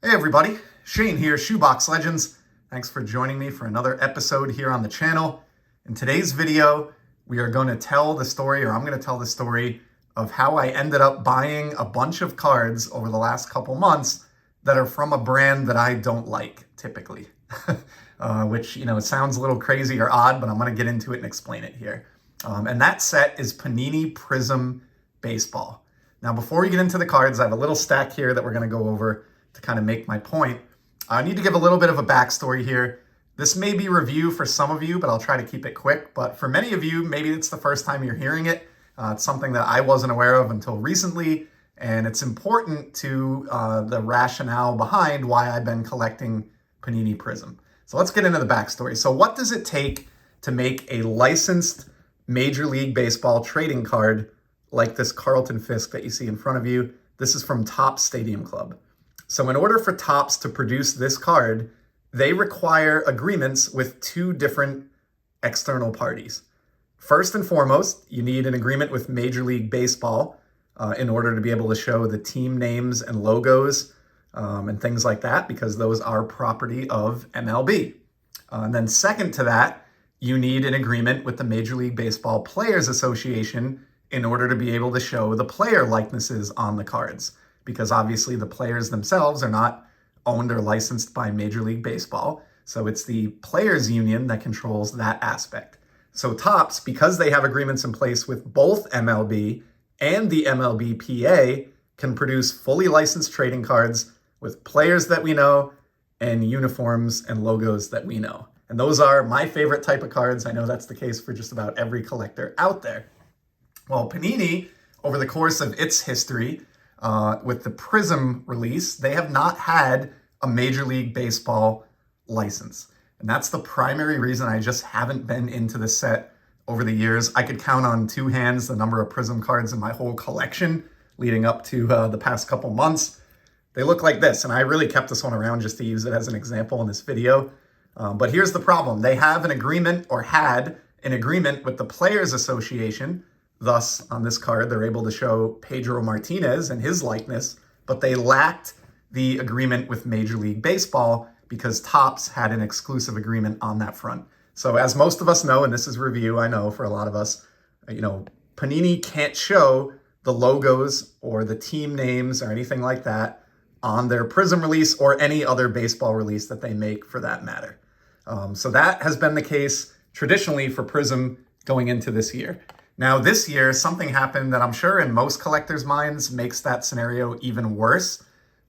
Hey everybody, Shane here, Shoebox Legends. Thanks for joining me for another episode here on the channel. In today's video, we are going to tell the story, or I'm going to tell the story of how I ended up buying a bunch of cards over the last couple months that are from a brand that I don't like, typically. Which, it sounds a little crazy or odd, but I'm going to get into it and explain it here. And that set is Panini Prizm Baseball. Now, before we get into the cards, I have a little stack here that we're going to go over to kind of make my point. I need to give a little bit of a backstory here. This may be review for some of you, but I'll try to keep it quick. But for many of you, maybe it's the first time you're hearing it. It's something that I wasn't aware of until recently, and it's important to the rationale behind why I've been collecting Panini Prizm. So let's get into the backstory. So what does it take to make a licensed Major League Baseball trading card like this Carlton Fisk that you see in front of you? This is from Topps Stadium Club. So in order for Topps to produce this card, they require agreements with two different external parties. First and foremost, you need an agreement with Major League Baseball in order to be able to show the team names and logos and things like that, because those are property of MLB. And then second to that, you need an agreement with the Major League Baseball Players Association in order to be able to show the player likenesses on the cards, because obviously the players themselves are not owned or licensed by Major League Baseball. So it's the Players Union that controls that aspect. So Topps, because they have agreements in place with both MLB and the MLBPA, can produce fully licensed trading cards with players that we know and uniforms and logos that we know. And those are my favorite type of cards. I know that's the case for just about every collector out there. Well, Panini, over the course of its history, with the Prizm release, they have not had a Major League Baseball license. And that's the primary reason I just haven't been into the set over the years. I could count on two hands the number of Prizm cards in my whole collection leading up to the past couple months. They look like this, and I really kept this one around just to use it as an example in this video. But here's the problem. They have an agreement, or had an agreement, with the Players Association. Thus, on this card, they're able to show Pedro Martinez and his likeness, but they lacked the agreement with Major League Baseball because Topps had an exclusive agreement on that front. So as most of us know, and this is review, I know for a lot of us, Panini can't show the logos or the team names or anything like that on their Prizm release or any other baseball release that they make for that matter. So that has been the case traditionally for Prizm going into this year. Now, this year, something happened that I'm sure in most collectors' minds makes that scenario even worse,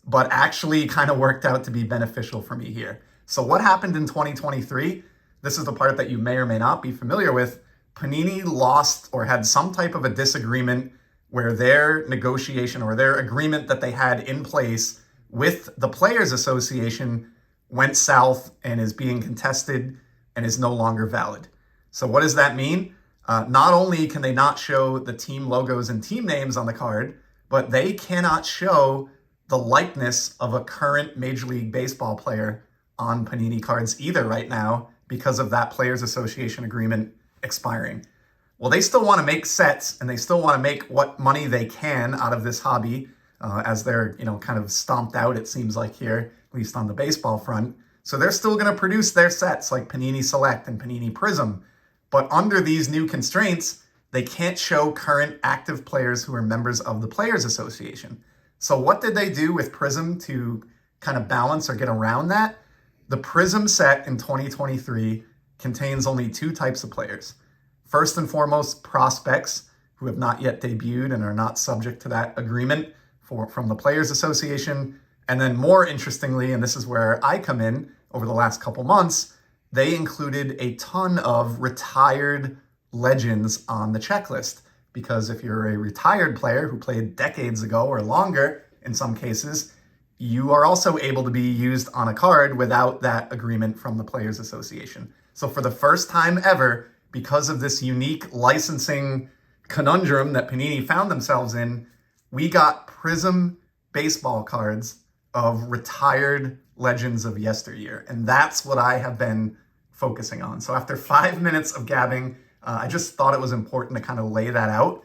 but actually kind of worked out to be beneficial for me here. So what happened in 2023? This is the part that you may or may not be familiar with. Panini lost or had some type of a disagreement where their negotiation or their agreement that they had in place with the Players Association went south and is being contested and is no longer valid. So what does that mean? Not only can they not show the team logos and team names on the card, but they cannot show the likeness of a current Major League Baseball player on Panini cards either right now because of that Players Association agreement expiring. Well, they still want to make sets and they still want to make what money they can out of this hobby as they're, kind of stomped out, it seems like here, at least on the baseball front. So they're still going to produce their sets like Panini Select and Panini Prizm. But under these new constraints, they can't show current active players who are members of the Players Association. So what did they do with Prizm to kind of balance or get around that? The Prizm set in 2023 contains only two types of players. First and foremost, prospects who have not yet debuted and are not subject to that agreement from the Players Association. And then more interestingly, and this is where I come in over the last couple months, they included a ton of retired legends on the checklist. Because if you're a retired player who played decades ago or longer, in some cases, you are also able to be used on a card without that agreement from the Players Association. So for the first time ever, because of this unique licensing conundrum that Panini found themselves in, we got Prizm baseball cards of retired legends of yesteryear. And that's what I have been focusing on. So after 5 minutes of gabbing, I just thought it was important to kind of lay that out,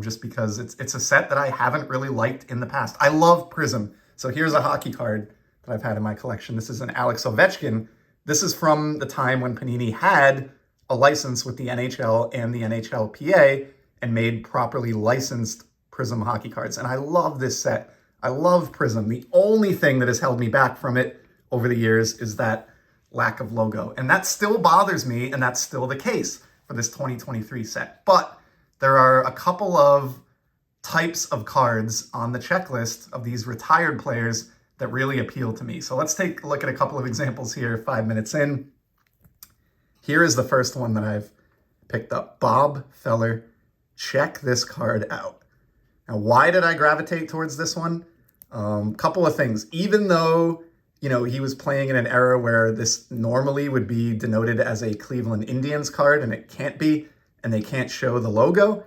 just because it's a set that I haven't really liked in the past. I love Prizm. So here's a hockey card that I've had in my collection. This is an Alex Ovechkin. This is from the time when Panini had a license with the NHL and the NHLPA and made properly licensed Prism hockey cards. And I love this set. I love Prism. The only thing that has held me back from it over the years is that lack of logo. And that still bothers me, and that's still the case for this 2023 set. But there are a couple of types of cards on the checklist of these retired players that really appeal to me. So let's take a look at a couple of examples here, 5 minutes in. Here is the first one that I've picked up. Bob Feller. Check this card out. Now, why did I gravitate towards this one? Couple of things. Even though, he was playing in an era where this normally would be denoted as a Cleveland Indians card, and it can't be, and they can't show the logo,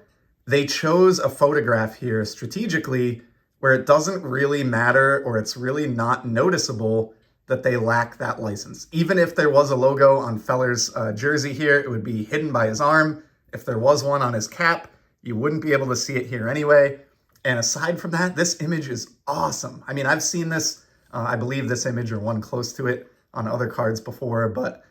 they chose a photograph here strategically where it doesn't really matter, or it's really not noticeable that they lack that license. Even if there was a logo on Feller's jersey here, it would be hidden by his arm. If there was one on his cap, you wouldn't be able to see it here anyway. And aside from that, this image is awesome. I mean, I've seen this, I believe this image or one close to it on other cards before, but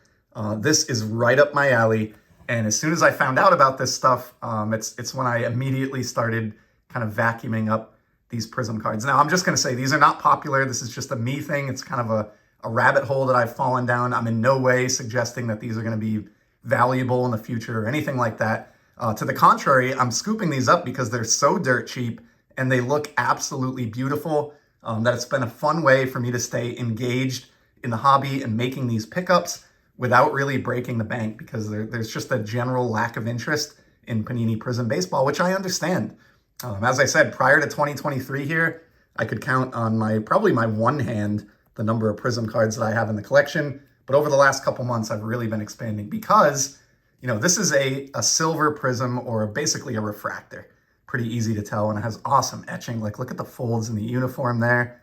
this is right up my alley. And as soon as I found out about this stuff, it's when I immediately started kind of vacuuming up these Prism cards. Now, I'm just going to say these are not popular. This is just a me thing. It's kind of a rabbit hole that I've fallen down. I'm in no way suggesting that these are going to be valuable in the future or anything like that. To the contrary, I'm scooping these up because they're so dirt cheap and they look absolutely beautiful, that it's been a fun way for me to stay engaged in the hobby and making these pickups without really breaking the bank, because there's just a general lack of interest in Panini Prism Baseball, which I understand. As I said, prior to 2023 here, I could count on probably my one hand the number of Prism cards that I have in the collection. But over the last couple months, I've really been expanding because this is a silver prism, or basically a refractor. Pretty easy to tell, and it has awesome etching. Like, look at the folds in the uniform there.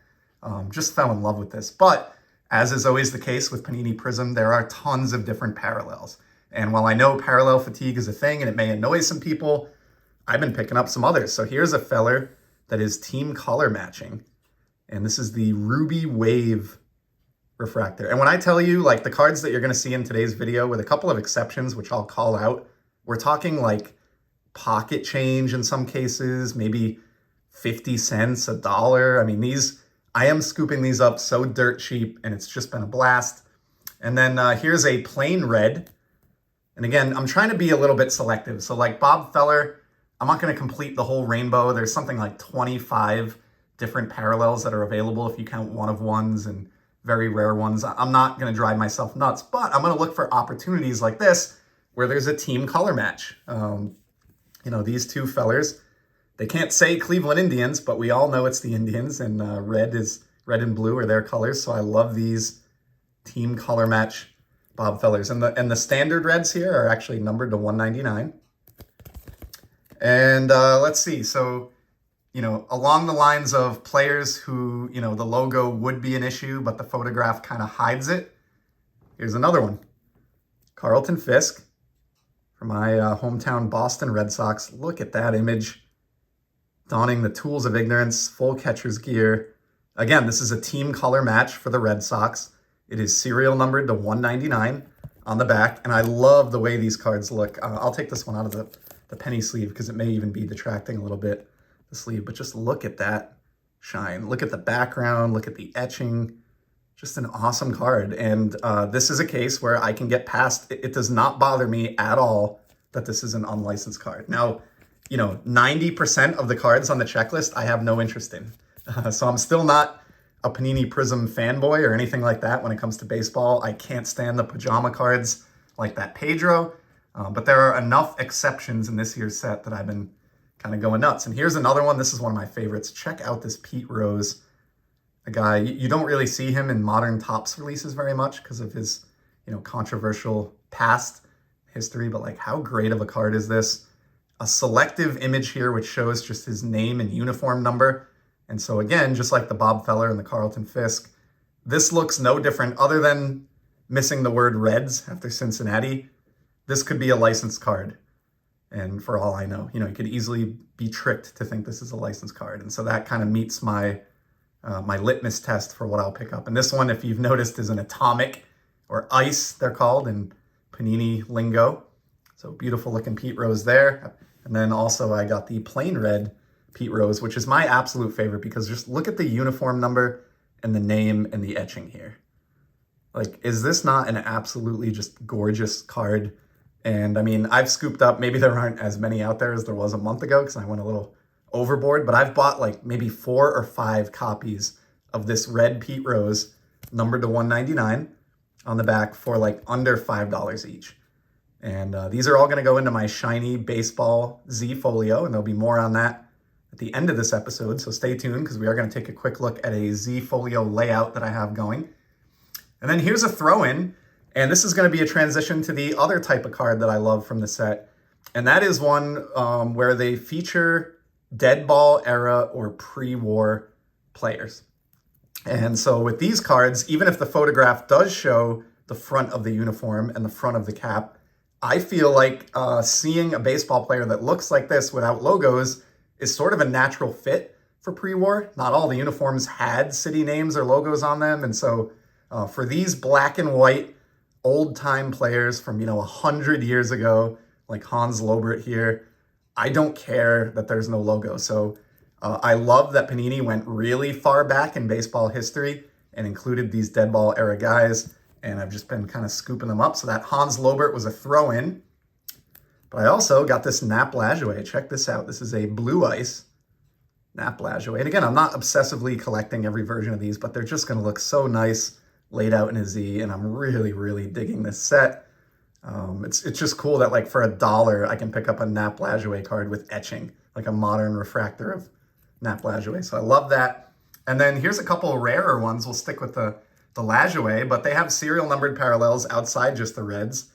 Just fell in love with this. But as is always the case with Panini Prism, there are tons of different parallels. And while I know parallel fatigue is a thing and it may annoy some people, I've been picking up some others. So here's a Feller that is team color matching. And this is the Ruby Wave refractor. And when I tell you, like, the cards that you're going to see in today's video, with a couple of exceptions, which I'll call out, we're talking like pocket change in some cases, maybe 50 cents, $1. I mean, I am scooping these up so dirt cheap, and it's just been a blast. And then here's a plain red. And again, I'm trying to be a little bit selective. So like Bob Feller, I'm not going to complete the whole rainbow. There's something like 25 different parallels that are available if you count one-of-ones and very rare ones. I'm not going to drive myself nuts, but I'm going to look for opportunities like this where there's a team color match. These two Fellers, they can't say Cleveland Indians, but we all know it's the Indians, and red and blue are their colors. So I love these team color match Bob Fellers. And the standard reds here are actually numbered to 199. And let's see. So, along the lines of players who, the logo would be an issue, but the photograph kind of hides it. Here's another one. Carlton Fisk for my hometown Boston Red Sox. Look at that image. Donning the tools of ignorance, full catcher's gear. Again, this is a team color match for the Red Sox. It is serial numbered to 199 on the back, and I love the way these cards look. I'll take this one out of the penny sleeve because it may even be detracting a little bit, the sleeve, but just look at that shine. Look at the background, look at the etching. Just an awesome card. And this is a case where I can get past, it does not bother me at all that this is an unlicensed card. Now, 90% of the cards on the checklist I have no interest in. So I'm still not a Panini Prism fanboy or anything like that when it comes to baseball. I can't stand the pajama cards like that Pedro. But there are enough exceptions in this year's set that I've been kind of going nuts. And here's another one. This is one of my favorites. Check out this Pete Rose, a guy, you don't really see him in modern Topps releases very much because of his, controversial past history. But like, how great of a card is this? A selective image here, which shows just his name and uniform number. And so again, just like the Bob Feller and the Carlton Fisk, this looks no different other than missing the word Reds after Cincinnati. This could be a licensed card. And for all I know, you could easily be tricked to think this is a licensed card. And so that kind of meets my my litmus test for what I'll pick up. And this one, if you've noticed, is an atomic, or ice they're called in Panini lingo. So beautiful looking Pete Rose there. And then also I got the plain red Pete Rose, which is my absolute favorite because just look at the uniform number and the name and the etching here. Like, is this not an absolutely just gorgeous card? And I mean, I've scooped up, maybe there aren't as many out there as there was a month ago because I went a little overboard, but I've bought like maybe 4 or 5 copies of this red Pete Rose numbered to 199 on the back for like under $5 each. And these are all going to go into my shiny baseball Z folio, and there'll be more on that at the end of this episode. So stay tuned because we are going to take a quick look at a Z folio layout that I have going. And then here's a throw-in, and this is going to be a transition to the other type of card that I love from the set. And that is one where they feature dead ball era or pre-war players. And so with these cards, even if the photograph does show the front of the uniform and the front of the cap, I feel like seeing a baseball player that looks like this without logos is sort of a natural fit for pre-war. Not all the uniforms had city names or logos on them. And so for these black and white old-time players from, 100 years ago, like Hans Lobert here, I don't care that there's no logo. So I love that Panini went really far back in baseball history and included these dead ball era guys. And I've just been kind of scooping them up. So that Hans Lobert was a throw-in. But I also got this Nap Lajoie. Check this out. This is a blue ice Nap Lajoie. And again, I'm not obsessively collecting every version of these, but they're just going to look so nice laid out in a Z. And I'm really, really digging this set. It's just cool that like for $1, I can pick up a Nap Lajoie card with etching, like a modern refractor of Nap Lajoie. So I love that. And then here's a couple of rarer ones. We'll stick with the Lajoie, but they have serial numbered parallels outside just the reds.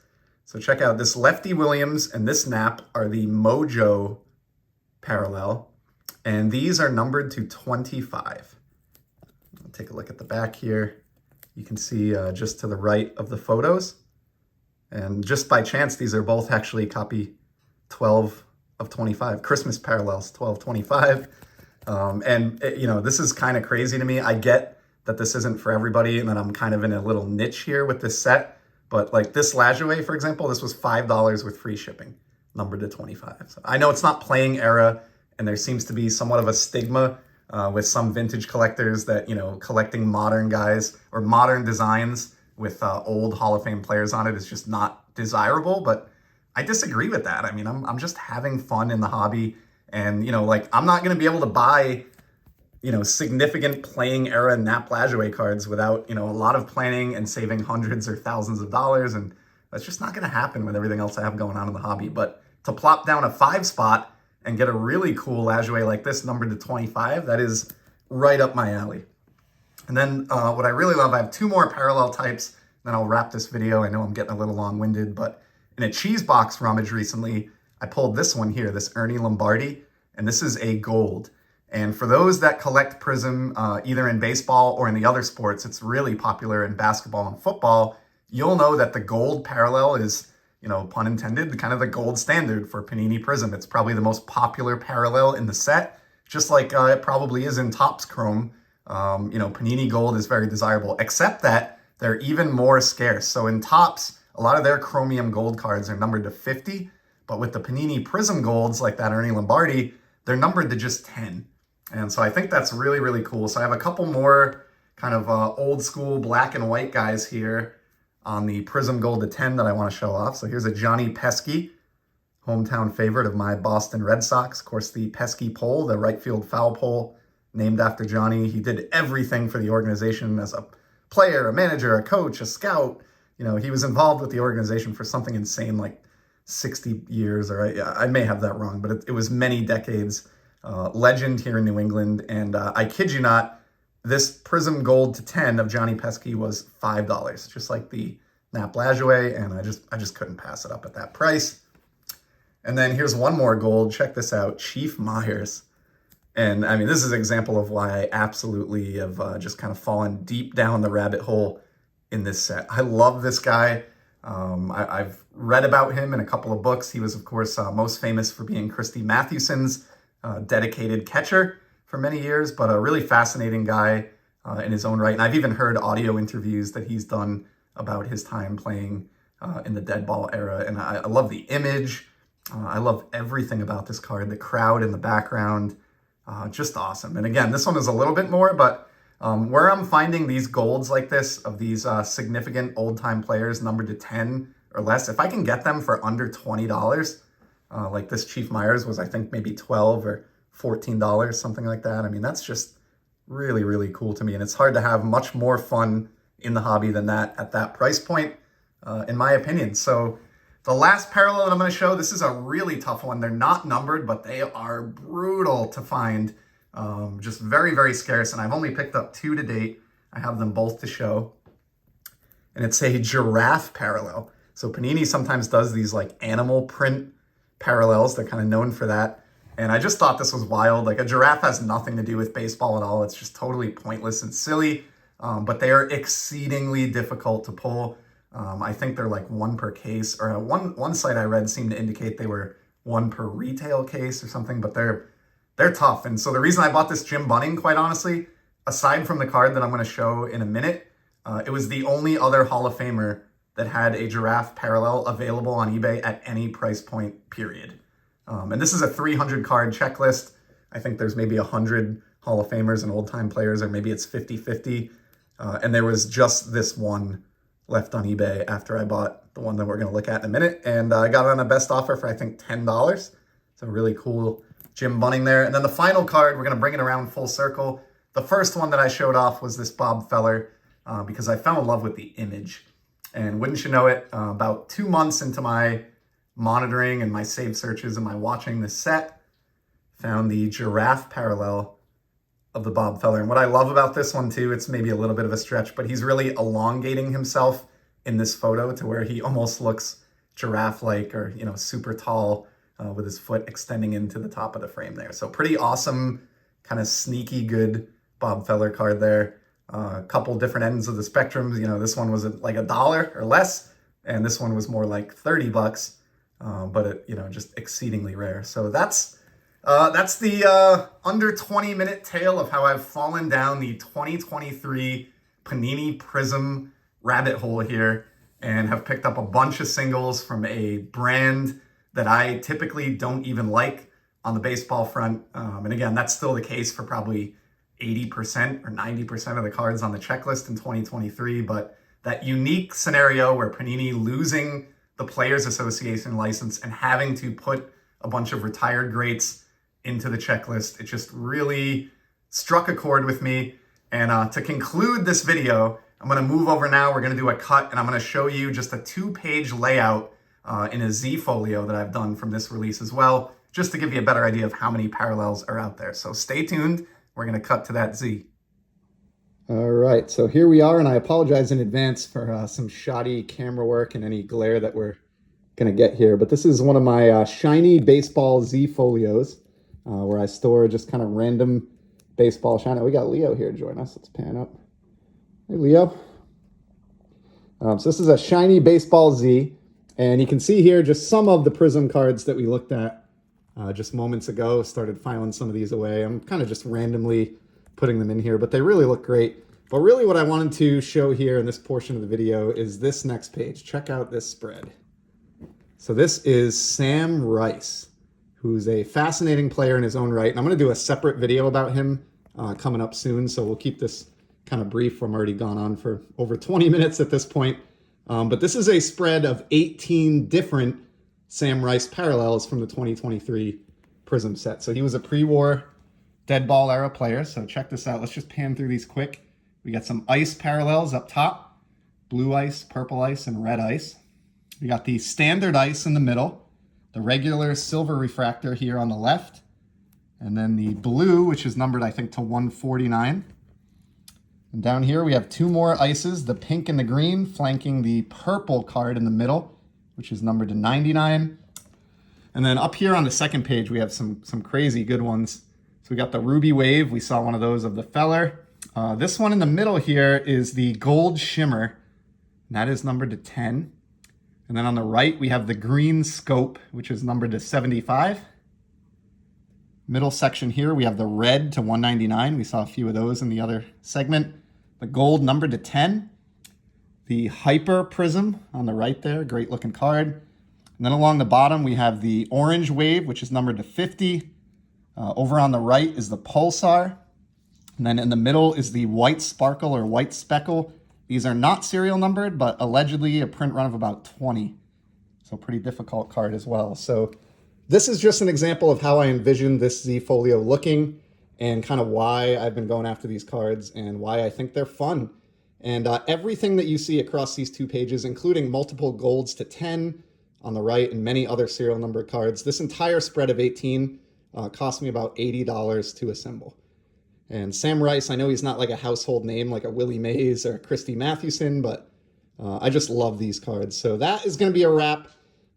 So check out this Lefty Williams and this Nap are the Mojo parallel, and these are numbered to 25. I'll take a look at the back here. You can see just to the right of the photos, and just by chance, these are both actually copy 12 of 25, Christmas parallels, 1225. This is kind of crazy to me. I get that this isn't for everybody and that I'm kind of in a little niche here with this set. But like this Lajoie, for example, this was $5 with free shipping, numbered to 25. So I know it's not playing era, and there seems to be somewhat of a stigma with some vintage collectors that, collecting modern guys or modern designs with old Hall of Fame players on it is just not desirable. But I disagree with that. I mean, I'm just having fun in the hobby. And, I'm not going to be able to buy significant playing era Nap Lajoie cards without, a lot of planning and saving hundreds or thousands of dollars. And that's just not going to happen with everything else I have going on in the hobby. But to plop down a 5 spot and get a really cool Lajoie like this numbered to 25, that is right up my alley. And then what I really love, I have 2 more parallel types, then I'll wrap this video. I know I'm getting a little long-winded, but in a cheese box rummage recently, I pulled this one here, this Ernie Lombardi, and this is a gold. And for those that collect Prism, either in baseball or in the other sports, it's really popular in basketball and football. You'll know that the gold parallel is, pun intended, kind of the gold standard for Panini Prism. It's probably the most popular parallel in the set, just like it probably is in Topps Chrome. Panini Gold is very desirable, except that they're even more scarce. So in Topps, a lot of their Chromium Gold cards are numbered to 50, but with the Panini Prism Golds, like that Ernie Lombardi, they're numbered to just 10. And so I think that's really, really cool. So I have a couple more kind of old school black and white guys here on the Prism Gold to 10 that I want to show off. So here's a Johnny Pesky, hometown favorite of my Boston Red Sox. Of course, the Pesky pole, the right field foul pole, named after Johnny. He did everything for the organization as a player, a manager, a coach, a scout. He was involved with the organization for something insane like 60 years, or I may have that wrong, but it was many decades. Legend here in New England. And I kid you not, this Prism Gold to 10 of Johnny Pesky was $5, just like the Nap Lajoie, and I just couldn't pass it up at that price. And then here's one more gold. Check this out, Chief Myers. And I mean, this is an example of why I absolutely have just kind of fallen deep down the rabbit hole in this set. I love this guy. I've read about him in a couple of books. He was, of course, most famous for being Christy Mathewson's dedicated catcher. for many years, but a really fascinating guy in his own right. And I've even heard audio interviews that he's done about his time playing in the dead ball era. And I love the image. I love everything about this card. The crowd in the background, just awesome. And again, this one is a little bit more, but where I'm finding these golds like this of these significant old-time players numbered to 10 or less, if I can get them for under $20, like this Chief Myers was, I think, maybe $12 or $14, something like that. I mean, that's just really, really cool to me. And it's hard to have much more fun in the hobby than that at that price point, in my opinion. So the last parallel that I'm going to show, this is a really tough one. They're not numbered, but they are brutal to find. Just very, very scarce. And I've only picked up 2 to date. I have them both to show. And it's a giraffe parallel. So Panini sometimes does these like animal print parallels. They're kind of known for that. And I just thought this was wild. Like, a giraffe has nothing to do with baseball at all. It's just totally pointless and silly. But they are exceedingly difficult to pull. I think they're like 1 per case, or one site I read seemed to indicate they were 1 per retail case or something, but they're tough. And so the reason I bought this Jim Bunning, quite honestly, aside from the card that I'm going to show in a minute, it was the only other Hall of Famer that had a giraffe parallel available on eBay at any price point, period. And this is a 300 card checklist. I think there's maybe 100 Hall of Famers and old-time players, or maybe it's 50-50. And there was just this one left on eBay after I bought the one that we're going to look at in a minute. And I got it on a best offer for, I think, $10. So really cool Jim Bunning there. And then the final card, we're going to bring it around full circle. The first one that I showed off was this Bob Feller, because I fell in love with the image. And wouldn't you know it, about 2 months into my monitoring and my saved searches and my watching this set, found the giraffe parallel of the Bob Feller. And what I love about this one too, it's maybe a little bit of a stretch, but he's really elongating himself in this photo to where he almost looks giraffe-like, or, you know, super tall, with his foot extending into the top of the frame there. So pretty awesome, kind of sneaky good Bob Feller card there. A couple different ends of the spectrum. You know, this one was like $1 or less, and this one was more like $30, but it, you know, just exceedingly rare. So that's the under 20-minute tale of how I've fallen down the 2023 Panini Prism rabbit hole here, and have picked up a bunch of singles from a brand that I typically don't even like on the baseball front. And again, that's still the case for probably 80% or 90% of the cards on the checklist in 2023. But that unique scenario where Panini losing the Players Association license and having to put a bunch of retired greats into the checklist, it just really struck a chord with me. And to conclude this video, I'm going to move over now. We're going to do a cut, and I'm going to show you just a 2-page layout in a Z folio that I've done from this release as well, just to give you a better idea of how many parallels are out there. So stay tuned. We're going to cut to that Z. All right, so here we are, and I apologize in advance for some shoddy camera work and any glare that we're going to get here. But this is one of my shiny baseball Z folios, where I store just kind of random baseball shiny. We got Leo here to join us. Let's pan up. Hey, Leo. So this is a shiny baseball Z, and you can see here just some of the Prism cards that we looked at just moments ago. Started filing some of these away. I'm kind of just randomly putting them in here, but they really look great. But really what I wanted to show here in this portion of the video is this next page. Check out this spread. So this is Sam Rice, who's a fascinating player in his own right. And I'm going to do a separate video about him coming up soon, so we'll keep this kind of brief. I'm already gone on for over 20 minutes at this point. But this is a spread of 18 different Sam Rice parallels from the 2023 Prism set. So he was a pre-war dead ball era player. So check this out. Let's just pan through these quick. We got some ice parallels up top, blue ice, purple ice, and red ice. We got the standard ice in the middle, the regular silver refractor here on the left, and then the blue, which is numbered, I think, to 149. And down here we have 2 more ices, the pink and the green, flanking the purple card in the middle, which is numbered to 99. And then up here on the second page, we have some crazy good ones. So we got the Ruby Wave. We saw one of those of the Feller. This one in the middle here is the Gold Shimmer, and that is numbered to 10. And then on the right, we have the Green Scope, which is numbered to 75. Middle section here, we have the red to 199. We saw a few of those in the other segment. The gold numbered to 10. The Hyper Prism on the right there, great looking card. And then along the bottom, we have the Orange Wave, which is numbered to 50. Over on the right is the Pulsar. And then in the middle is the White Sparkle or White Speckle. These are not serial numbered, but allegedly a print run of about 20. So pretty difficult card as well. So this is just an example of how I envision this Z Folio looking and kind of why I've been going after these cards and why I think they're fun. And everything that you see across these two pages, including multiple golds to 10 on the right and many other serial numbered cards, this entire spread of 18 cost me about $80 to assemble. And Sam Rice, I know he's not like a household name like a Willie Mays or a Christy Mathewson, but I just love these cards. So that is going to be a wrap.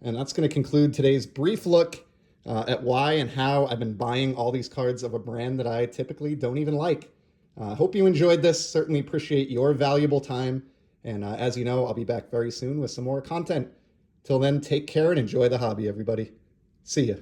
And that's going to conclude today's brief look at why and how I've been buying all these cards of a brand that I typically don't even like. I hope you enjoyed this. Certainly appreciate your valuable time. And as you know, I'll be back very soon with some more content. Till then, take care and enjoy the hobby, everybody. See ya.